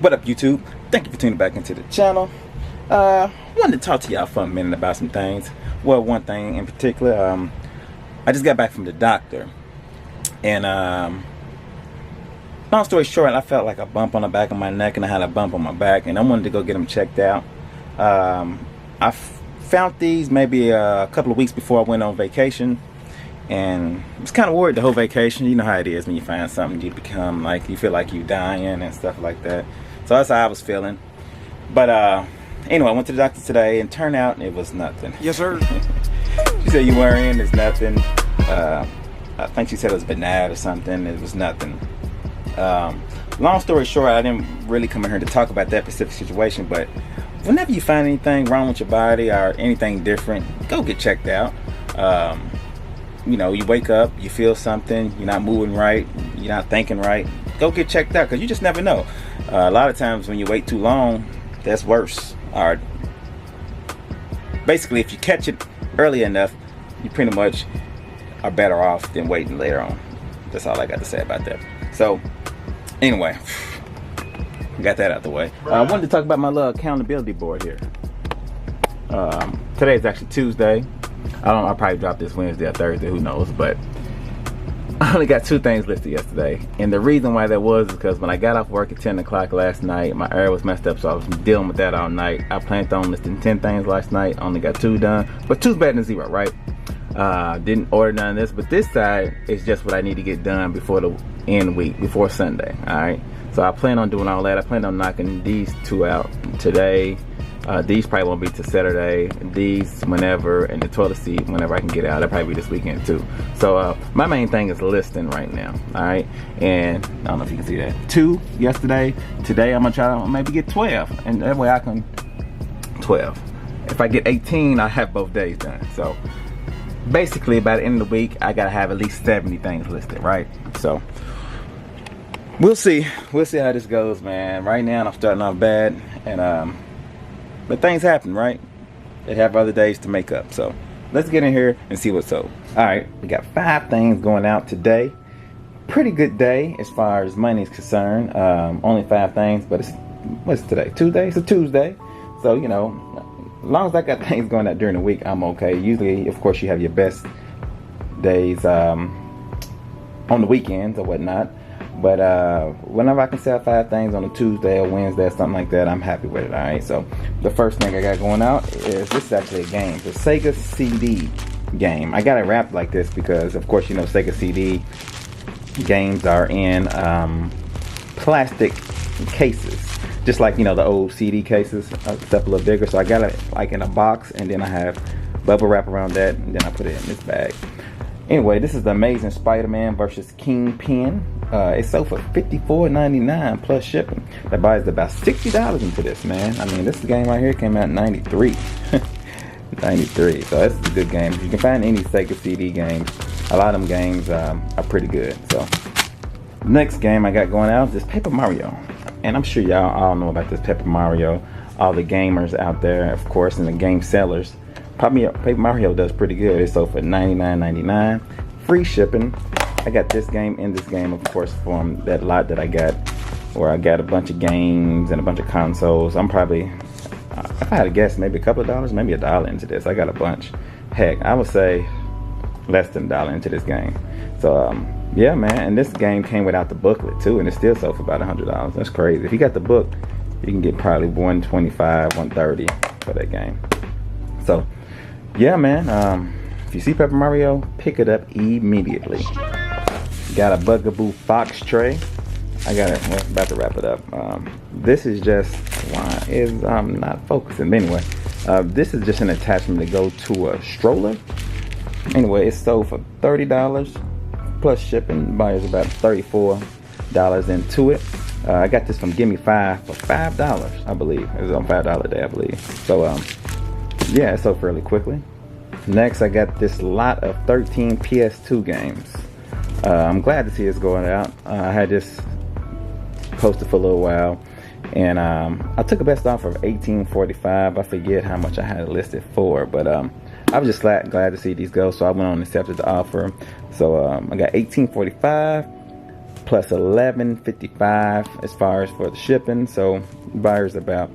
What up, YouTube? Thank you for tuning back into the channel. Wanted to talk to y'all for a minute about some things. Well, one thing in particular, I just got back from the doctor, and long story short, I felt like a bump on the back of my neck, and I had a bump on my back, and I wanted to go get them checked out. I found these maybe a couple of weeks before I went on vacation, and I was kind of worried the whole vacation. You know how it is when you find something, you become like, you feel like you're dying and stuff like that. So that's how I was feeling. But anyway, I went to the doctor today, and turned out it was nothing. Yes, sir. She said, you worrying, it's nothing. I think she said it was benign or something. It was nothing. Long story short, I didn't really come in here to talk about that specific situation, but whenever you find anything wrong with your body or anything different, go get checked out. You know, you wake up, you feel something, you're not moving right, you're not thinking right, go get checked out, because you just never know. A lot of times when you wait too long, that's worse. Or basically, if you catch it early enough, you pretty much are better off than waiting later on. That's all I got to say about that. So anyway, got that out the way. I wanted to talk about my little accountability board here. Today is actually Tuesday. I'll probably drop this Wednesday or Thursday, who knows, but I only got 2 things listed yesterday, and the reason why that was because when I got off work at 10 o'clock last night, my air was messed up, so I was dealing with that all night. I planned on listing 10 things last night, only got 2 done, but 2's better than 0, right? Didn't order none of this, but this side is just what I need to get done before the end week, before Sunday. All right, so I plan on doing all that. I plan on knocking these 2 out today. These probably won't be till Saturday. These whenever, and the toilet seat whenever I can get out. That'll probably be this weekend too. So my main thing is listing right now. All right, and I don't know if you can see that. 2 yesterday. Today I'm gonna try to maybe get 12, and that way I can 12. If I get 18, I have both days done. So basically, by the end of the week, I gotta have at least 70 things listed, right? So we'll see. We'll see how this goes, man. Right now, I'm starting off bad, and but things happen, right? They have other days to make up. So let's get in here and see what's up. All right, we got 5 things going out today. Pretty good day as far as money is concerned. Only 5 things, but what's today? Tuesday? It's a Tuesday. So, you know, as long as I got things going out during the week, I'm okay. Usually, of course, you have your best days on the weekends or whatnot. But whenever I can sell 5 things on a Tuesday or Wednesday or something like that, I'm happy with it. All right. So the first thing I got going out is, this is actually a game, the Sega CD game. I got it wrapped like this because, of course, you know, Sega CD games are in plastic cases, just like, you know, the old CD cases, except a little bigger. So I got it like in a box, and then I have bubble wrap around that, and then I put it in this bag. Anyway, this is the Amazing Spider-Man versus Kingpin. It sold for $54.99 plus shipping. That buys about $60 into this, man. I mean, this game right here came out in '93. 93. So that's a good game. If you can find any Sega CD games, a lot of them games are pretty good. So next game I got going out is this Paper Mario. And I'm sure y'all all know about this Paper Mario. All the gamers out there, of course, and the game sellers. Paper Mario does pretty good. It sold for $99.99. Free shipping. I got this game and this game, of course, from that lot that I got, where I got a bunch of games and a bunch of consoles. I'm probably, if I had to guess, maybe a couple of dollars, maybe $1 into this. I got a bunch. Heck, I would say less than $1 into this game. So yeah, man. And this game came without the booklet too, and it still sold for about $100. That's crazy. If you got the book, you can get probably $125, $130 for that game. So yeah, man. If you see Paper Mario, pick it up immediately. Got a Bugaboo Fox tray. I got it. Well, about to wrap it up. This is just, why is not focusing? But anyway, this is just an attachment to go to a stroller. Anyway, it's sold for $30 plus shipping. Buyers about $34 into it. I got this from Gimme 5 for $5, I believe. It was on $5 a day, I believe. So yeah, it sold fairly quickly. Next, I got this lot of 13 PS2 games. I'm glad to see it's going out. I had this posted for a little while, and I took a best offer of $18.45. I forget how much I had it listed for, but I was just glad to see these go, so I went on and accepted the offer. So I got $18.45 plus $11.55 as far as for the shipping. So buyer's about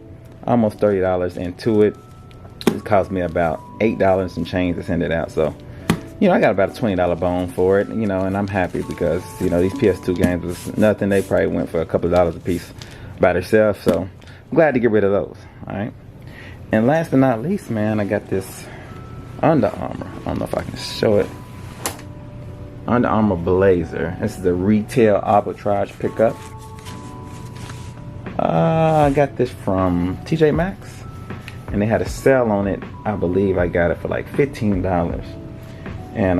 almost $30 into it. It cost me about $8 and change to send it out. So, you know, I got about a $20 bone for it, you know, and I'm happy because, you know, these PS2 games was nothing. They probably went for a couple of dollars a piece by themselves. So I'm glad to get rid of those. All right. And last but not least, man, I got this Under Armour. I don't know if I can show it. Under Armour Blazer. This is the retail arbitrage pickup. I got this from TJ Maxx, and they had a sale on it. I believe I got it for like $15, and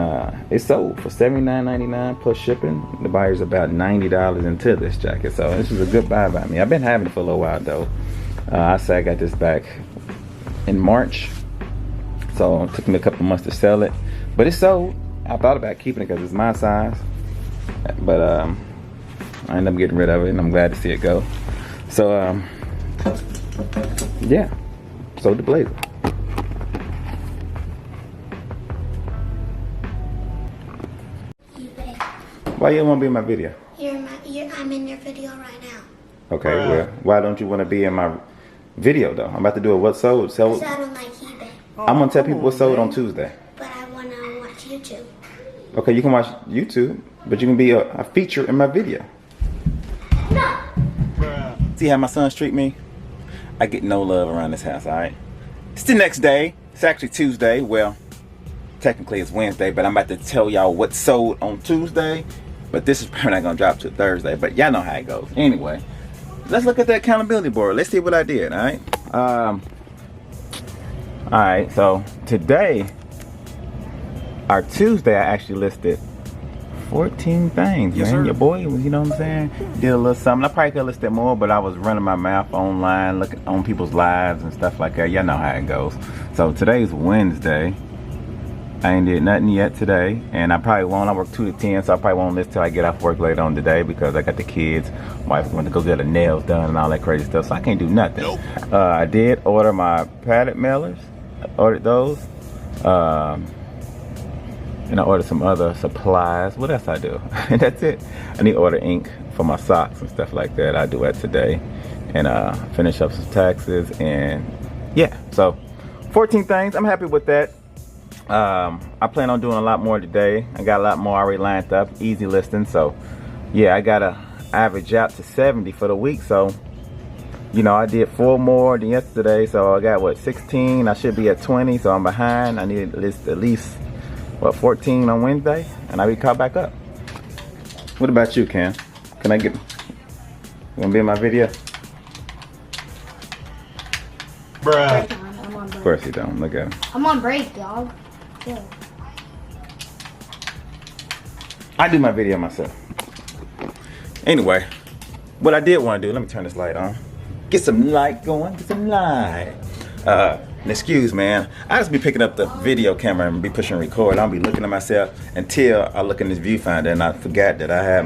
it sold for $79.99 plus shipping. The buyer's about $90 into this jacket, so this is a good buy by me. I've been having it for a little while though. I say I got this back in March, so it took me a couple months to sell it, but it sold. I thought about keeping it because it's my size, but I ended up getting rid of it, and I'm glad to see it go. So yeah, sold the blazer. Why you don't want to be in my video? I'm in your video right now. Okay, well, why don't you want to be in my video though? I'm about to do a what sold. Because I don't like eBay. I'm gonna tell people what sold on Tuesday. But I want to watch YouTube. Okay, you can watch YouTube, but you can be a feature in my video. No. See how my sons treat me? I get no love around this house, alright? It's the next day. It's actually Tuesday. Well, technically it's Wednesday, but I'm about to tell y'all what sold on Tuesday. But this is probably not going to drop till Thursday, but y'all know how it goes. Anyway, let's look at the accountability board. Let's see what I did, alright? Alright, so today, our Tuesday, I actually listed 14 things, yes, man. Sir. Your boy, you know what I'm saying? Did a little something. I probably could have listed more, but I was running my mouth online, looking on people's lives and stuff like that. Y'all know how it goes. So today's Wednesday. I ain't did nothing yet today, and I probably won't. I work 2 to 10, so I probably won't list till I get off work later on today because I got the kids. Wife went to go get her nails done and all that crazy stuff, so I can't do nothing. Nope. I did order my padded mailers. I ordered those. And I ordered some other supplies. What else I do? And that's it. I need to order ink for my socks and stuff like that. I do that today. And finish up some taxes. And yeah, so 14 things. I'm happy with that. I plan on doing a lot more today. I got a lot more already lined up. Easy listing. So yeah, I got to average out to 70 for the week. So, you know, I did 4 more than yesterday. So I got, what, 16? I should be at 20. So I'm behind. I need to list at least, what, 14 on Wednesday, and I'll be caught back up. What about you, Cam? Can I get, you wanna be in my video? Bruh. I'm on break. Of course you don't, look at him. I'm on break, dog. Chill. I do my video myself. Anyway, what I did wanna do, let me turn this light on. Get some light going, get some light. And excuse, man, I just be picking up the video camera and be pushing record. I'll be looking at myself until I look in this viewfinder and I forgot that I had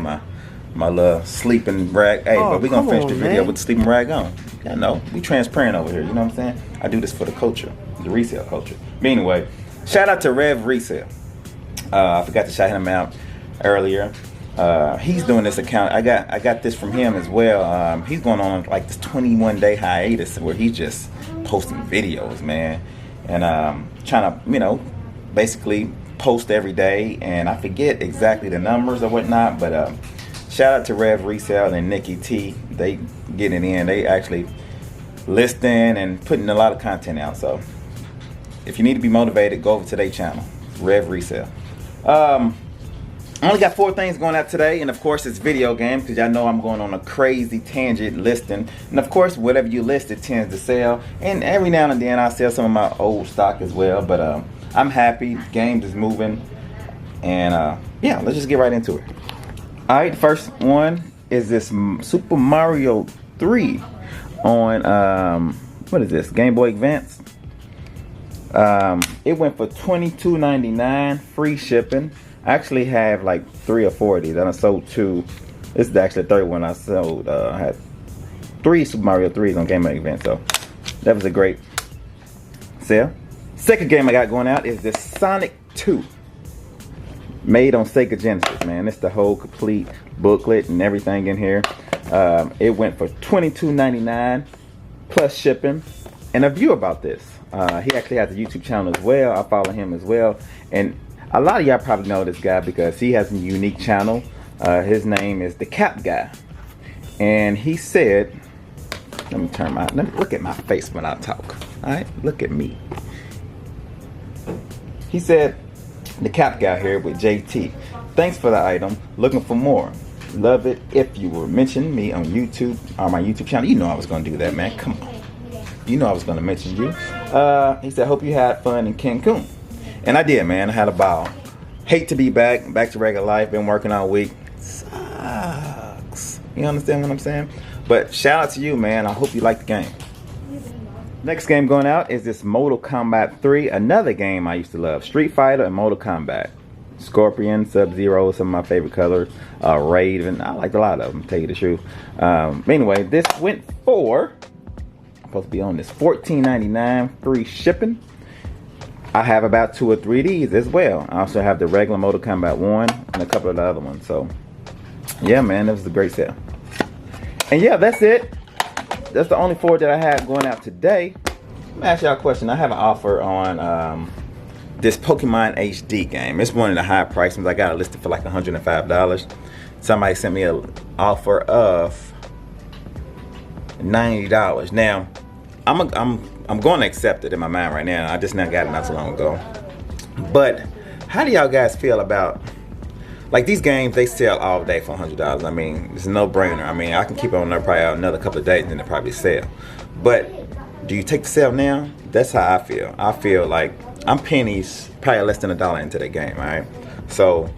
my little sleeping rag. Hey, but we gonna finish the video with the sleeping rag on. I know, we transparent over here, you know what I'm saying? I do this for the culture, the resale culture. But anyway, shout out to Rev Resale. I forgot to shout him out earlier. He's doing this account. I got this from him as well. He's going on like this 21-day hiatus where he's just posting videos, man, and trying to, you know, basically post every day. And I forget exactly the numbers or whatnot, but shout out to Rev Resale and Nikki T. They getting in. They actually listing and putting a lot of content out. So if you need to be motivated, go over to their channel, Rev Resale. I only got 4 things going out today, and of course it's video games because y'all know I'm going on a crazy tangent listing. And of course, whatever you list, it tends to sell. And every now and then I'll sell some of my old stock as well. But I'm happy. Games is moving. And yeah, let's just get right into it. Alright, the first one is this Super Mario 3 on, what is this, Game Boy Advance. It went for $22.99, free shipping. I actually have like 3 or 4 of these, and I sold 2. This is actually the third one I sold. I had 3 Super Mario 3s on Game Boy Advance, so that was a great sale. Second game I got going out is this Sonic 2. Made on Sega Genesis, man. It's the whole complete booklet and everything in here. It went for $22.99 plus shipping. And a view about this. He actually has a YouTube channel as well. I follow him as well. And a lot of y'all probably know this guy because he has a unique channel. His name is The Cap Guy. And he said, let me look at my face when I talk. Alright, look at me. He said, The Cap Guy here with JT. Thanks for the item. Looking for more. Love it. If you will mention me on YouTube or my YouTube channel, you know I was gonna do that, man. Come on. You know I was gonna mention you. He said, hope you had fun in Cancun. And I did, man. I had a ball. Hate to be back to regular life. Been working all week. Sucks. You understand what I'm saying? But shout out to you, man. I hope you like the game. Next game going out is this Mortal Kombat 3. Another game I used to love. Street Fighter and Mortal Kombat. Scorpion, Sub-Zero, some of my favorite colors. Raven. I liked a lot of them, to tell you the truth. Anyway, this went for, supposed to be on this, $14.99 free shipping. I have about 2 or 3 of these as well. I also have the regular Mortal Kombat 1 and a couple of the other ones. So yeah, man, that was a great sale. And yeah, that's it. That's the only 4 that I have going out today. Let me ask y'all a question. I have an offer on this Pokemon HD game. It's one of the high price ones. I got it listed for like $105. Somebody sent me an offer of $90. Now, I'm going to accept it in my mind right now. I just now got it not so long ago. But how do y'all guys feel about, like, these games? They sell all day for $100. I mean, it's a no-brainer. I mean, I can keep it on there probably out another couple of days and then it probably sell. But do you take the sale now? That's how I feel. I feel like I'm pennies, probably less than $1 into the game, all right? So,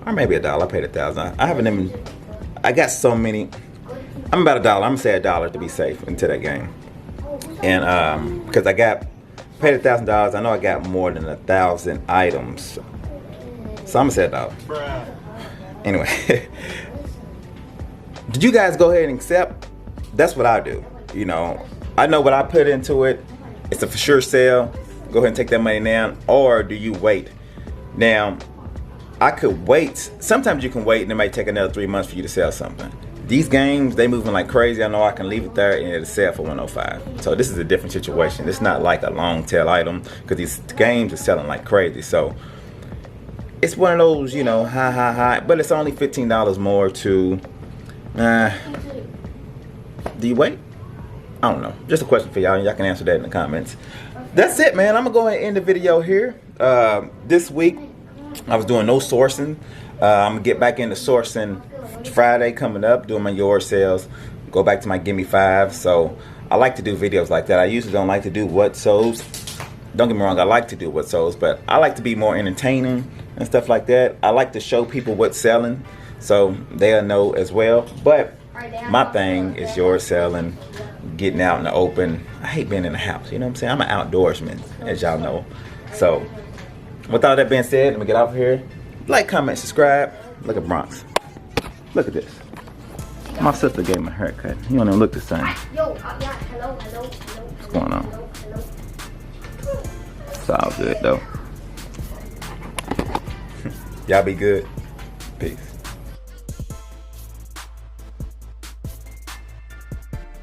or maybe $1. I paid $1,000. I haven't even, I got so many. I'm about $1. I'm gonna say $1 to be safe into that game. And because I paid $1,000, I know I got more than 1,000 items. So I'm gonna say $1. Anyway, did you guys go ahead and accept? That's what I do. You know, I know what I put into it. It's a for sure sale. Go ahead and take that money now. Or do you wait? Now, I could wait. Sometimes you can wait and it might take another 3 months for you to sell something. These games, they moving like crazy. I know I can leave it there and it'll sell for $105. So this is a different situation. It's not like a long tail item because these games are selling like crazy. So it's one of those, you know, high. But it's only $15 more to, do you wait? I don't know. Just a question for y'all. Y'all can answer that in the comments. That's it, man. I'm going to go ahead and end the video here. This week, I was doing no sourcing. I'm going to get back into sourcing Friday coming up, doing my yard sales. Go back to my Gimme 5. So I like to do videos like that. I usually don't like to do what so's. Don't get me wrong, I like to do what so's, but I like to be more entertaining and stuff like that. I like to show people what's selling so they'll know as well. But my thing is yard selling, getting out in the open. I hate being in the house, you know what I'm saying? I'm an outdoorsman, as y'all know. So with all that being said, let me get off here. Like, comment, subscribe. Look at Bronx. Look at this. My sister gave me a haircut. You don't even look the same. What's going on? It's all good though. Y'all be good. Peace.